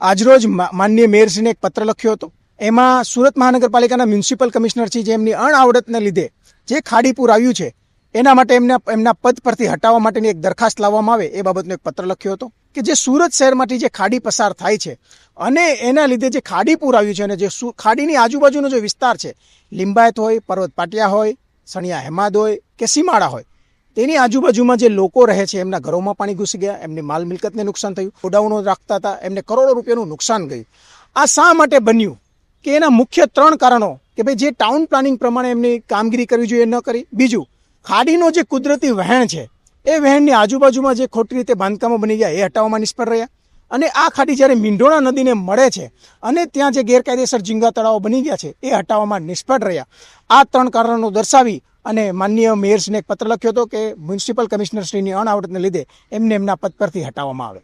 આજરોજ માનનીય મેયરશ્રીને એક પત્ર લખ્યો હતો. એમાં સુરત મહાનગરપાલિકાના મ્યુનિસિપલ કમિશનર છે, જેમની અણઆવડતને લીધે જે ખાડીપુર આવ્યું છે એના માટે એમના પદ પરથી હટાવવા માટેની એક દરખાસ્ત લાવવામાં આવે એ બાબતનો એક પત્ર લખ્યો હતો કે જે સુરત શહેરમાંથી જે ખાડી પસાર થાય છે અને એના લીધે જે ખાડીપુર આવ્યું છે અને જે ખાડીની આજુબાજુનો જે વિસ્તાર છે, લિંબાયત હોય, પર્વત પાટિયા હોય, સણિયા હેમાદ હોય કે સીમાડા હોય, તેની આજુબાજુમાં જે લોકો રહે છે એમના ઘરોમાં પાણી ઘૂસી ગયા, એમની માલ મિલકતને નુકસાન થયું, ગોડાઉનો રાખતા હતા એમને કરોડો રૂપિયાનું નુકસાન ગયું. આ શા માટે બન્યું કે એના મુખ્ય 3 કારણો કે ભાઈ જે ટાઉન પ્લાનિંગ પ્રમાણે એમની કામગીરી કરવી જોઈએ ન કરી. બીજું, ખાડીનો જે કુદરતી વહેણ છે એ વહેણની આજુબાજુમાં જે ખોટી રીતે બાંધકામો બની ગયા એ હટાવવામાં નિષ્ફળ રહ્યા. અને આ ખાડી જ્યારે મીંઢોળા નદીને મળે છે અને ત્યાં જે ગેરકાયદેસર ઝીંગા તળાવો બની ગયા છે એ હટાવવામાં નિષ્ફળ રહ્યા. આ 3 કારણો દર્શાવી અને માનનીય મેયરશ્રીને એક પત્ર લખ્યો હતો કે મ્યુનિસિપલ કમિશનરશ્રીની અણઆવડતને લીધે એમને એમના પદ પરથી હટાવવામાં આવે.